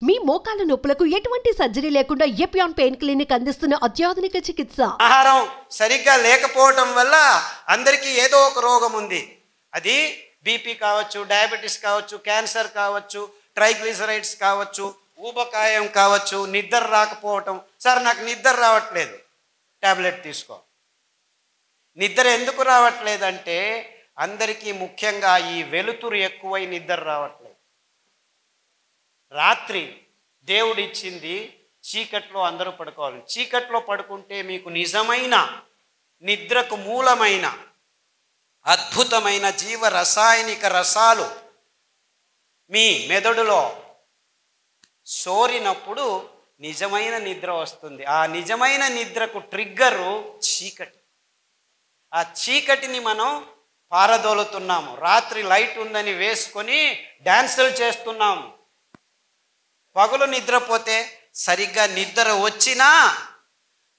మీ మోకాల నొప్పులకు ఎటువంటి సర్జరీ లేకుండా ఎపియాన్ పెయిన్ క్లినిక్ అందిస్తున్న అత్యాధునిక చికిత్స. ఆహారం సరిగ్గా లేకపోవడం వల్ల అందరికీ ఏదో ఒక రోగం ఉంది. అది బీపీ కావచ్చు, డయాబెటీస్ కావచ్చు, క్యాన్సర్ కావచ్చు, ట్రైగ్లిసరైడ్స్ కావచ్చు, ఊబకాయం కావచ్చు, నిద్ర రాకపోవటం. సార్ నాకు నిద్ర రావట్లేదు, టాబ్లెట్ తీసుకో. నిద్ర ఎందుకు రావట్లేదంటే అందరికీ ముఖ్యంగా ఈ వెలుతురు ఎక్కువై నిద్ర రావట్లేదు. రాత్రి దేవుడిచ్చింది చీకట్లో అందరూ పడుకోవాలి. చీకట్లో పడుకుంటే మీకు నిజమైన నిద్రకు మూలమైన అద్భుతమైన జీవ రసాయనిక రసాలు మీ మెదడులో సోరినప్పుడు నిజమైన నిద్ర వస్తుంది. ఆ నిజమైన నిద్రకు ట్రిగ్గరు చీకటి. ఆ చీకటిని మనం పారదోలుతున్నాము. రాత్రి లైట్ ఉందని వేసుకొని డ్యాన్సులు చేస్తున్నాము. పగలు నిద్రపోతే సరిగ్గా నిద్ర వచ్చినా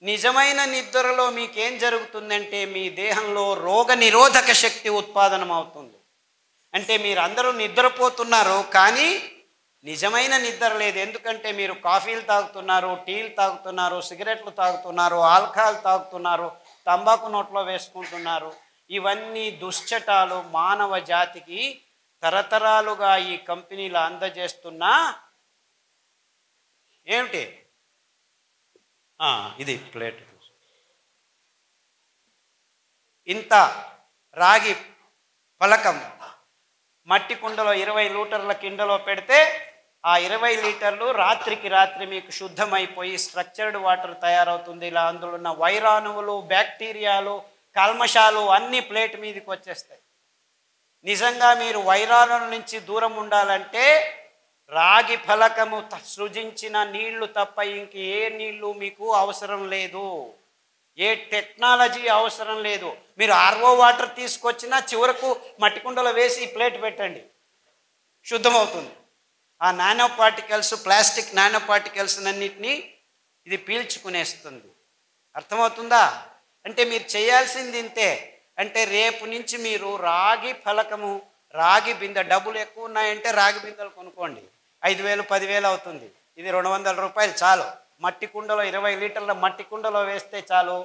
నిజమైన నిద్రలో మీకేం జరుగుతుందంటే మీ దేహంలో రోగ నిరోధక శక్తి ఉత్పాదనం అవుతుంది. అంటే మీరు అందరూ నిద్రపోతున్నారు కానీ నిజమైన నిద్ర లేదు. ఎందుకంటే మీరు కాఫీలు తాగుతున్నారు, టీలు తాగుతున్నారు, సిగరెట్లు తాగుతున్నారు, ఆల్కహాల్ తాగుతున్నారు, తంబాకు నోట్లో వేసుకుంటున్నారు. ఇవన్నీ దుశ్చటాలు మానవ జాతికి తరతరాలుగా ఈ కంపెనీలు అందజేస్తున్న ఏమిటి ఇది ప్లేట్. ఇంత రాగి పలకం మట్టి కుండలో 20 లీటర్ల కిండలో పెడితే ఆ 20 లీటర్లు రాత్రికి రాత్రి మీకు శుద్ధమైపోయి స్ట్రక్చర్డ్ వాటర్ తయారవుతుంది. ఇలా అందులో ఉన్న వైరాణువులు, బ్యాక్టీరియాలు, కల్మషాలు అన్నీ ప్లేట్ మీదకి వచ్చేస్తాయి. నిజంగా మీరు వైరాణుల నుంచి దూరం ఉండాలంటే రాగి ఫలకము సృజించిన నీళ్లు తప్ప ఇంక ఏ నీళ్లు మీకు అవసరం లేదు, ఏ టెక్నాలజీ అవసరం లేదు. మీరు ఆర్ఓ వాటర్ తీసుకొచ్చినా చివరకు మట్టి కుండలో వేసి ప్లేట్ పెట్టండి, శుద్ధమవుతుంది. ఆ nano particles, plastic nano particles అన్నిటినీ ఇది పీల్చుకునేస్తుంది. అర్థమవుతుందా? అంటే మీరు చేయాల్సింది ఇంతే. అంటే రేపు నుంచి మీరు రాగి ఫలకము, రాగి బిందె, డబ్బులు ఎక్కువ ఉన్నాయంటే రాగి బిందెలు కొనుక్కోండి. 5,000 10,000 అవుతుంది. ఇది 200 రూపాయలు చాలు. మట్టి కుండలో 20 లీటర్ల మట్టి కుండలో వేస్తే చాలు,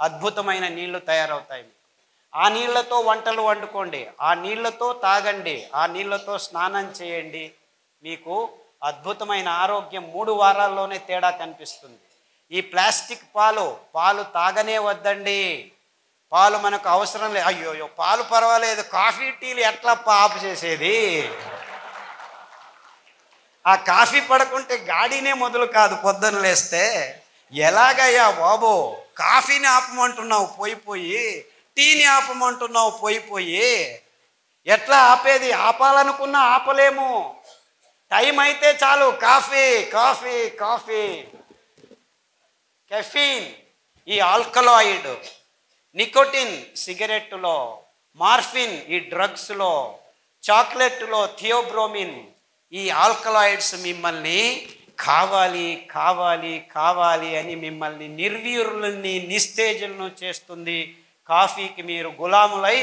అద్భుతమైన నీళ్లు తయారవుతాయి. ఆ నీళ్లతో వంటలు వండుకోండి, ఆ నీళ్లతో తాగండి, ఆ నీళ్లతో స్నానం చేయండి. మీకు అద్భుతమైన ఆరోగ్యం 3 వారాల్లోనే తేడా కనిపిస్తుంది. ఈ ప్లాస్టిక్ పాలు తాగనే వద్దండి. పాలు మనకు అవసరం లేదు. అయ్యో పాలు పర్వాలేదు, కాఫీ టీలు ఎట్లా ఆపు చేసేది? ఆ కాఫీ పడకుంటే గాడినే మొదలు కాదు పొద్దున్న లేస్తే. ఎలాగయ్యా బాబో, కాఫీని ఆపమంటున్నావు పోయి, టీని ఆపమంటున్నావు పోయి. ఎట్లా ఆపేది? ఆపాలనుకున్నా ఆపలేము. టైం అయితే చాలు కాఫీ కాఫీ కాఫీ. కెఫీన్, ఈ ఆల్కలాయిడ్, నికోటిన్ సిగరెట్టులో, మార్ఫిన్ ఈ డ్రగ్స్లో, చాక్లెట్లో థియోబ్రోమిన్, ఈ ఆల్కలాయిడ్స్ మిమ్మల్ని కావాలి కావాలి కావాలి అని మిమ్మల్ని నిర్వీర్యులని, నిస్తేజులను చేస్తుంది. కాఫీకి మీరు గులాములై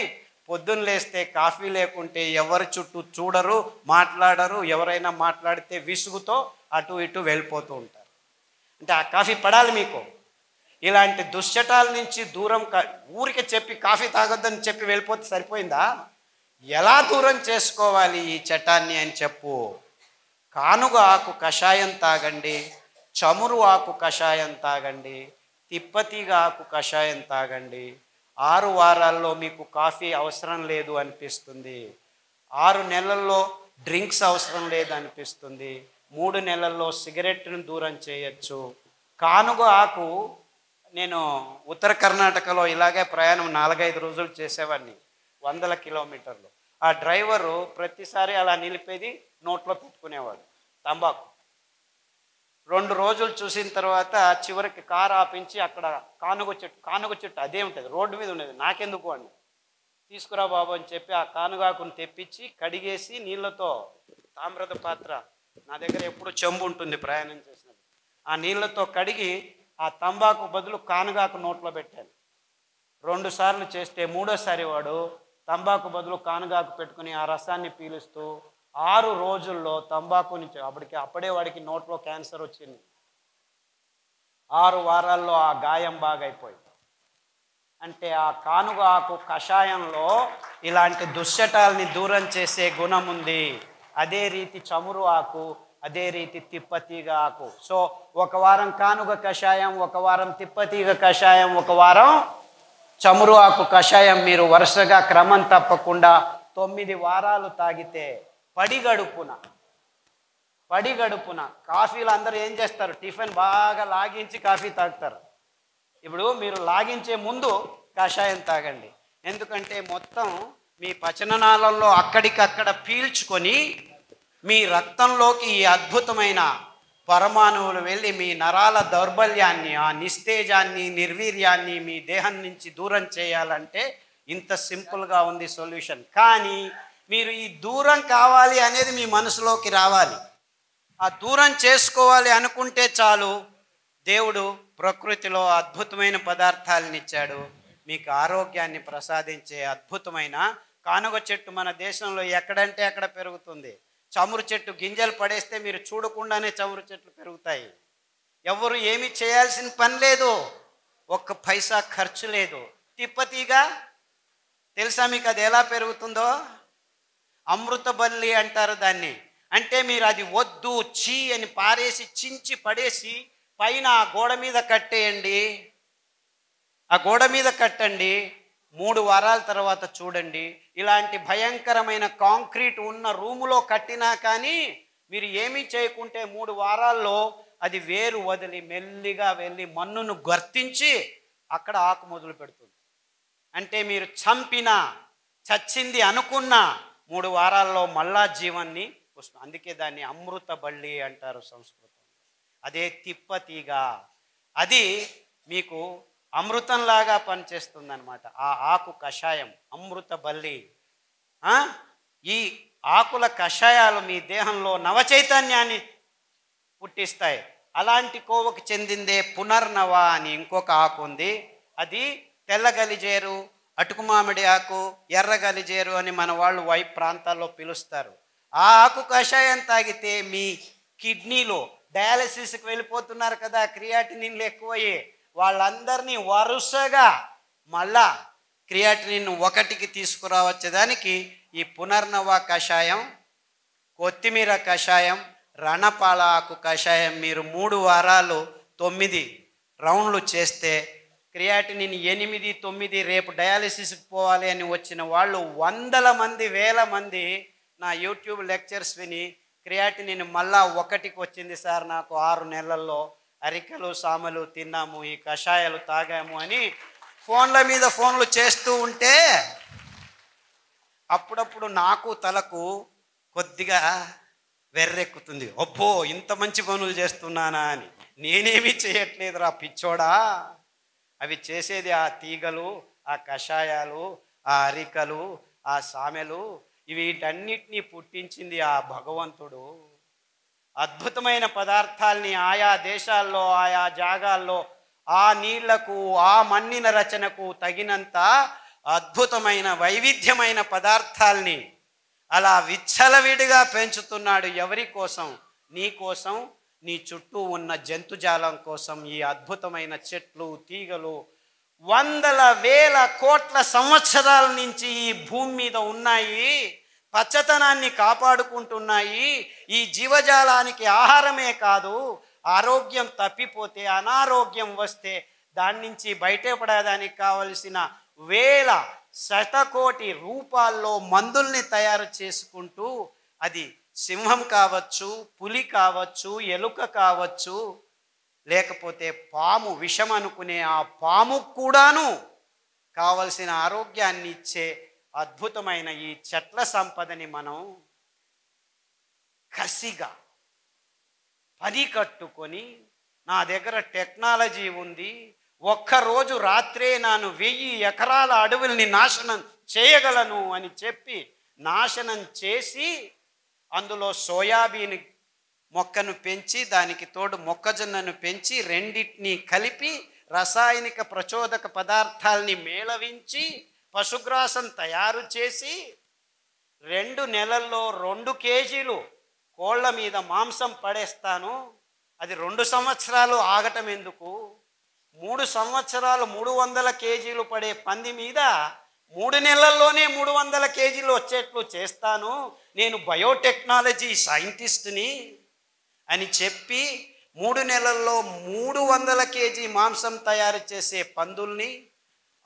పొద్దున్న లేస్తే కాఫీ లేకుంటే ఎవరి చుట్టూ చూడరు, మాట్లాడరు. ఎవరైనా మాట్లాడితే విసుగుతో అటు ఇటు వెళ్ళిపోతూ ఉంటారు. అంటే ఆ కాఫీ పడాలి మీకు. ఇలాంటి దుశ్చటాల నుంచి దూరం ఊరికే చెప్పి కాఫీ తాగొద్దని చెప్పి వెళ్ళిపోతే సరిపోయిందా? ఎలా దూరం చేసుకోవాలి ఈ చటాన్ని అని చెప్పు. కానుగ ఆకు కషాయం తాగండి, చమురు ఆకు కషాయం తాగండి, తిప్పతీగ ఆకు కషాయం తాగండి. 6 వారాల్లో మీకు కాఫీ అవసరం లేదు అనిపిస్తుంది. 6 నెలల్లో డ్రింక్స్ అవసరం లేదు అనిపిస్తుంది. 3 నెలల్లో సిగరెట్ను దూరం చేయొచ్చు. కానుగ ఆకు, నేను ఉత్తర కర్ణాటకలో ఇలాగే ప్రయాణం 4-5 రోజులు చేసేవాడిని, 100 కిలోమీటర్లు. ఆ డ్రైవరు ప్రతిసారి అలా నిలిపేది, నోట్లో పెట్టుకునేవాడు తంబాకు. 2 రోజులు చూసిన తర్వాత చివరికి కారు ఆపించి అక్కడ కానుగ చెట్టు అదే ఉంటుంది, రోడ్డు మీద ఉండేది. నాకెందుకు అండి, తీసుకురా బాబు అని చెప్పి ఆ కానుగాకును తెప్పించి కడిగేసి నీళ్ళతో, తామ్రద పాత్ర నా దగ్గర ఎప్పుడు చెంబు ఉంటుంది ప్రయాణం చేసినప్పుడు, ఆ నీళ్ళతో కడిగి ఆ తంబాకు బదులు కానుగాకు నోట్లో పెట్టాను. 2 సార్లు చేస్తే 3వ సారి వాడు తంబాకు బదులు కానుగాకు పెట్టుకుని ఆ రసాన్ని పీలుస్తూ 6 రోజుల్లో తంబాకుని అప్పుడే వాడికి నోట్లో క్యాన్సర్ వచ్చింది. 6 వారాల్లో ఆ గాయం బాగైపోయింది. అంటే ఆ కానుగ ఆకు కషాయంలో ఇలాంటి దుశ్చటాల్ని దూరం చేసే గుణం ఉంది. అదే రీతి చమురు ఆకు, అదే రీతి తిప్పతీగ ఆకు. సో ఒక వారం కానుగ కషాయం, ఒక వారం తిప్పతీగ కషాయం, ఒక వారం చమురు ఆకు కషాయం మీరు వరుసగా క్రమం తప్పకుండా 9 వారాలు తాగితే పడి గడుపున కాఫీలు అందరూ ఏం చేస్తారు, టిఫిన్ బాగా లాగించి కాఫీ తాగుతారు. ఇప్పుడు మీరు లాగించే ముందు కషాయం తాగండి. ఎందుకంటే మొత్తం మీ పచననాళంలో అక్కడికక్కడ పీల్చుకొని మీ రక్తంలోకి ఈ అద్భుతమైన పరమాణువులు వెళ్ళి మీ నరాల దౌర్బల్యాన్ని, ఆ నిస్తేజాన్ని, నిర్వీర్యాన్ని మీ దేహం నుంచి దూరం చేయాలంటే ఇంత సింపుల్గా ఉంది సొల్యూషన్. కానీ మీరు ఈ దూరం కావాలి అనేది మీ మనసులోకి రావాలి. ఆ దూరం చేసుకోవాలి అనుకుంటే చాలు, దేవుడు ప్రకృతిలో అద్భుతమైన పదార్థాలను ఇచ్చాడు. మీకు ఆరోగ్యాన్ని ప్రసాదించే అద్భుతమైన కానుగ చెట్టు మన దేశంలో ఎక్కడంటే అక్కడ పెరుగుతుంది. చమురు చెట్టు గింజలు పడేస్తే మీరు చూడకుండానే చమురు చెట్లు పెరుగుతాయి. ఎవరు ఏమి చేయాల్సిన పని లేదు, ఒక్క పైసా ఖర్చు లేదు. తిప్పతీగ తెలుసా మీకు అది ఎలా పెరుగుతుందో? అమృత బల్లి అంటారు దాన్ని. అంటే మీరు అది వద్దు చీ అని పారేసి చించి పడేసి పైన ఆ గోడ మీద కట్టేయండి. ఆ గోడ మీద కట్టండి. 3 వారాల తర్వాత చూడండి, ఇలాంటి భయంకరమైన కాంక్రీట్ ఉన్న రూములో కట్టినా కానీ మీరు ఏమీ చేయకుంటే 3 వారాల్లో అది వేరు వదిలి మెల్లిగా వెళ్ళి మన్నును గర్తించి అక్కడ ఆకు మొదలు పెడుతుంది. అంటే మీరు చచ్చింది అనుకున్న 3 వారాల్లో మళ్ళా జీవాన్ని వస్తుంది. అందుకే దాన్ని అమృత బల్లి అంటారు సంస్కృతంలో. అదే తిప్పతీగ, అది మీకు అమృతంలాగా పనిచేస్తుంది అనమాట. ఆ ఆకు కషాయం అమృత బల్లి. ఈ ఆకుల కషాయాలు మీ దేహంలో నవచైతన్యాన్ని పుట్టిస్తాయి. అలాంటి కోవకు చెందిందే పునర్నవ అని ఇంకొక ఆకు ఉంది. అది తెల్ల గలిజేరు, అటుకు మామిడి ఆకు, ఎర్ర గలిజేరు అని మన వాళ్ళు వైపు ప్రాంతాల్లో పిలుస్తారు. ఆ ఆకు కషాయం తాగితే మీ కిడ్నీలో డయాలసిస్కి వెళ్ళిపోతున్నారు కదా, క్రియాటినిన్లు ఎక్కువయ్యే వాళ్ళందరినీ వరుసగా మళ్ళా క్రియాటినిన్ 1కి తీసుకురావచ్చేదానికి ఈ పునర్నవ కషాయం, కొత్తిమీర కషాయం, రణపాల ఆకు కషాయం మీరు 3 వారాలు 9 రౌండ్లు చేస్తే క్రియాటినిన్ 8, 9, రేపు డయాలసిస్కి పోవాలి అని వచ్చిన వాళ్ళు 100 మంది 1000 మంది నా యూట్యూబ్ లెక్చర్స్ విని క్రియాటినిన్ మళ్ళా 1కి వచ్చింది సార్ నాకు 6 నెలల్లో, అరికలు సామలు తిన్నాము, ఈ కషాయాలు తాగాము అని ఫోన్ల మీద ఫోన్లు చేస్తూ ఉంటే అప్పుడప్పుడు నాకు తలకు కొద్దిగా వెర్రెక్కుతుంది. అబ్బో ఇంత మంచి పనులు చేస్తున్నానా అని. నేనేమీ చేయట్లేదురా పిచ్చోడా, అవి చేసేది ఆ తీగలు, ఆ కషాయాలు, ఆ అరికలు, ఆ సామెలు, వీటన్నిటినీ పుట్టించింది ఆ భగవంతుడు. అద్భుతమైన పదార్థాల్ని ఆయా దేశాల్లో ఆయా జాగాల్లో ఆ నీళ్లకు ఆ మన్నిన రచనకు తగినంత అద్భుతమైన వైవిధ్యమైన పదార్థాల్ని అలా విచ్చలవిడిగా పెంచుతున్నాడు. ఎవరి కోసం? నీ కోసం, నీ చుట్టూ ఉన్న జంతుజాలం కోసం. ఈ అద్భుతమైన చెట్లు తీగలు 100,000 కోట్ల సంవత్సరాల నుంచి ఈ భూమి మీద ఉన్నాయి, పచ్చతనాన్ని కాపాడుకుంటున్నాయి. ఈ జీవజాలానికి ఆహారమే కాదు, ఆరోగ్యం తప్పిపోతే, అనారోగ్యం వస్తే దాని నుంచి బయటపడడానికి కావలసిన 1000 శతకోటి రూపాల్లో మందుల్ని తయారు చేసుకుంటూ, అది సింహం కావచ్చు, పులి కావచ్చు, ఎలుక కావచ్చు, లేకపోతే పాము, విషం అనుకునే ఆ పాము కూడాను కావలసిన ఆరోగ్యాన్ని ఇచ్చే అద్భుతమైన ఈ చెట్ల సంపదని మనం కసిగా పని కట్టుకొని, నా దగ్గర టెక్నాలజీ ఉంది, ఒక్కరోజు రాత్రే నేను 1000 ఎకరాల అడవుల్ని నాశనం చేయగలను అని చెప్పి నాశనం చేసి అందులో సోయాబీన్ మొక్కను పెంచి దానికి తోడు మొక్కజొన్నను పెంచి రెండింటినీ కలిపి రసాయనిక ప్రచోదక పదార్థాలని మేళవించి పశుగ్రాసం తయారు చేసి 2 నెలల్లో 2 కేజీలు కోళ్ళ మీద మాంసం పడేస్తాను. అది 2 సంవత్సరాలు ఆగటం ఎందుకు? 3 సంవత్సరాలు 300 కేజీలు పడే పంది మీద 3 నెలల్లోనే 300 కేజీలు వచ్చేట్లు చేస్తాను. నేను బయోటెక్నాలజీ సైంటిస్ట్ని అని చెప్పి 3 నెలల్లో 300 కేజీ మాంసం తయారు చేసే పందుల్ని,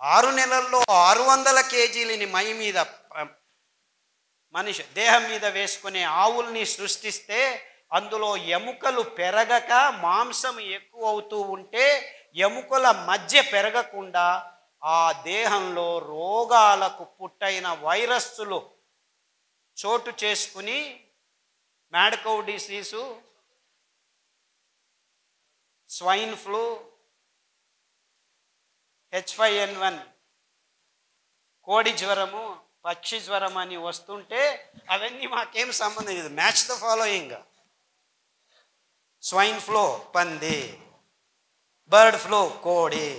6 నెలల్లో 600 కేజీలని మై మీద మనిషి దేహం మీద వేసుకునే ఆవుల్ని సృష్టిస్తే అందులో ఎముకలు పెరగక మాంసం ఎక్కువ అవుతూ ఉంటే ఎముకల మధ్య పెరగకుండా ఆ దేహంలో రోగాలకు పుట్టైన వైరస్సులు చోటు చేసుకుని mad cow disease, swine flu, H5N1, కోడి జ్వరము, పక్షి జ్వరం అని వస్తుంటే అవన్నీ మాకేం సంబంధం లేదు. Match the following: swine flu పంది, బర్డ్ ఫ్లూ కోడి,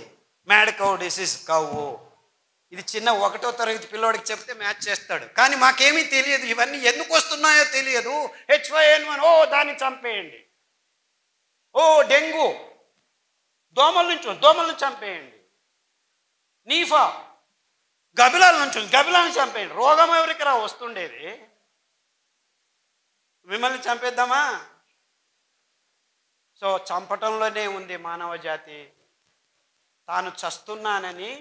మ్యాడ్ కౌ డిసీజ్ కవ్వు. ఇది చిన్న 1వ తరగతి పిల్లోడికి చెప్తే మ్యాచ్ చేస్తాడు. కానీ మాకేమీ తెలియదు, ఇవన్నీ ఎందుకు వస్తున్నాయో తెలియదు. H5N1, ఓ దాన్ని చంపేయండి. ఓ డెంగ్యూ, దోమలను చంపేయండి. నీఫా, గబిలాలను చంపేయండి. రోగం ఎవరికి రా వస్తుండేది? మిమ్మల్ని చంపేద్దామా? సో చంపటంలోనే ఉంది మానవ జాతి. తాను చస్తున్నానని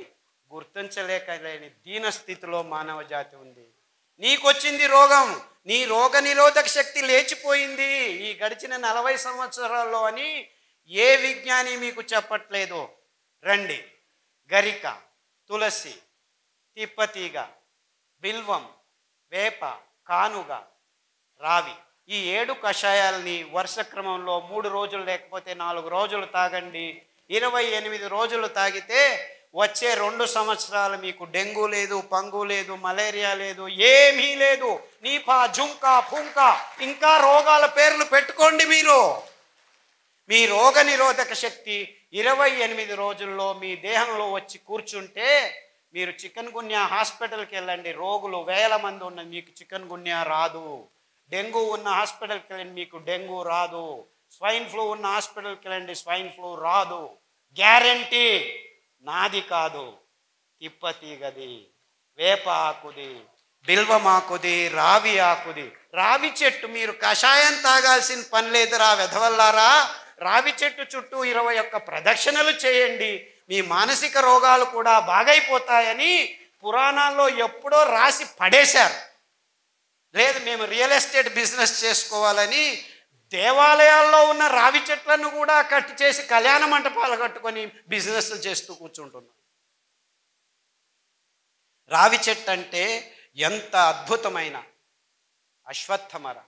గుర్తించలేకలేని దీనస్థితిలో మానవ జాతి ఉంది. నీకొచ్చింది రోగం, నీ రోగ నిరోధక శక్తి లేచిపోయింది ఈ గడిచిన 40 సంవత్సరాల్లో అని ఏ విజ్ఞాని మీకు చెప్పట్లేదు. రండి, గరిక, తులసి, తిప్పతీగ, బిల్వం, వేప, కానుగ, రావి, ఈ 7 కషాయాల్ని వరుస క్రమంలో 3 రోజులు లేకపోతే 4 రోజులు తాగండి. 28 రోజులు తాగితే వచ్చే 2 సంవత్సరాలు మీకు డెంగ్యూ లేదు, పంగు లేదు, మలేరియా లేదు, ఏమీ లేదు. నీపా, జుంకా, పుంకా, ఇంకా రోగాల పేర్లు పెట్టుకోండి. మీ రోగ నిరోధక శక్తి 28 రోజుల్లో మీ దేహంలో వచ్చి కూర్చుంటే మీరు చికెన్ గున్యా హాస్పిటల్కి వెళ్ళండి, రోగులు వేల మంది ఉన్న మీకు చికెన్ గున్యా రాదు. డెంగ్యూ ఉన్న హాస్పిటల్కి వెళ్ళండి, మీకు డెంగ్యూ రాదు. స్వైన్ ఫ్లూ ఉన్న హాస్పిటల్కి వెళ్ళండి, స్వైన్ ఫ్లూ రాదు. గ్యారంటీ. నాది కాదు, తిప్పతీగది, వేప ఆకుది, బిల్వమాకుది, రావి ఆకుది. రావి చెట్టు మీరు కషాయం తాగాల్సిన పని లేదురా వెధవల్లారా. రావి చెట్టు చుట్టూ 21 ప్రదక్షిణలు చేయండి, మీ మానసిక రోగాలు కూడా బాగైపోతాయని పురాణాల్లో ఎప్పుడో రాసి పడేశారు. లేదు మేము రియల్ ఎస్టేట్ బిజినెస్ చేసుకోవాలని దేవాలయాల్లో ఉన్న రావి చెట్లను కూడా కట్టి చేసి కళ్యాణ మంటపాలు కట్టుకొని బిజినెస్లు చేస్తూ కూర్చుంటున్నాం. రావి చెట్టు అంటే ఎంత అద్భుతమైన అశ్వత్థమర.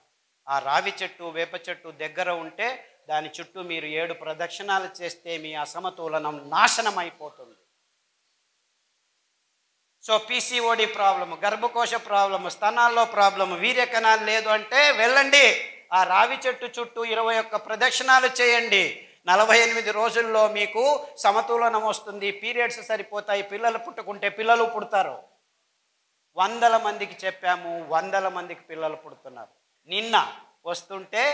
ఆ రావి చెట్టు, వేప చెట్టు దగ్గర ఉంటే దాని చుట్టూ మీరు 7 ప్రదక్షిణాలు చేస్తే మీ అసమతులనం నాశనం అయిపోతుంది. సో PCOD ప్రాబ్లము, గర్భకోశ ప్రాబ్లము, స్తనాల్లో ప్రాబ్లము, వీర్యకణాలు లేదు అంటే వెళ్ళండి, ఆ రావి చెట్టు చుట్టూ 21 ప్రదక్షిణాలు చేయండి. 48 రోజుల్లో మీకు సమతులనం వస్తుంది, పీరియడ్స్ సరిపోతాయి, పిల్లలు పుట్టుకుంటే పిల్లలు పుడతారు. 100 మందికి చెప్పాము, 100 మందికి పిల్లలు పుడుతున్నారు. నిన్న వస్తుంటే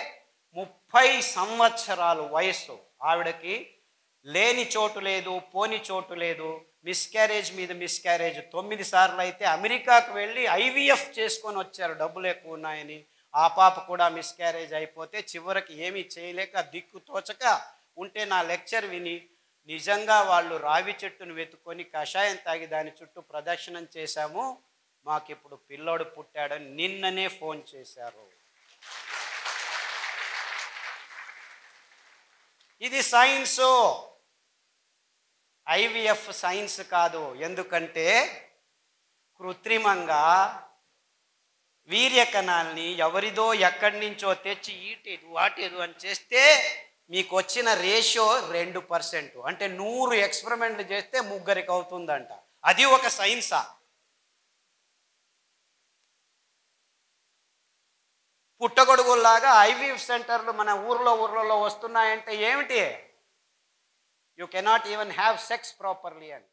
30 సంవత్సరాలు వయస్సు ఆవిడకి లేని చోటు లేదు, పోని చోటు లేదు, మిస్క్యారేజ్ మీద మిస్క్యారేజ్ 9 సార్లు అయితే అమెరికాకు వెళ్ళి IVF చేసుకొని వచ్చారు, డబ్బులు ఎక్కువ ఉన్నాయని. ఆ పాప కూడా మిస్క్యారేజ్ అయిపోతే చివరికి ఏమీ చేయలేక దిక్కు తోచక ఉంటే నా లెక్చర్ విని నిజంగా వాళ్ళు రావి చెట్టును వెతుక్కొని కషాయం తాగి దాని చుట్టూ ప్రదక్షిణం చేశాము, మాకు ఇప్పుడు పిల్లోడు పుట్టాడని నిన్ననే ఫోన్ చేశారు. ఇది సైన్సు, IVF సైన్స్ కాదు. ఎందుకంటే కృత్రిమంగా వీర్యకణాల్ని ఎవరిదో ఎక్కడి నుంచో తెచ్చి ఈటేదు వాటేదు అని చేస్తే మీకు వచ్చిన రేషియో 2%. అంటే 100 ఎక్స్పెరిమెంట్లు చేస్తే 3కి అవుతుందంట. అది ఒక సైన్సా? పుట్టగొడుగుల్లాగా IVF సెంటర్లు మన ఊర్లలో వస్తున్నాయంటే ఏమిటి? You cannot even have sex properly అని.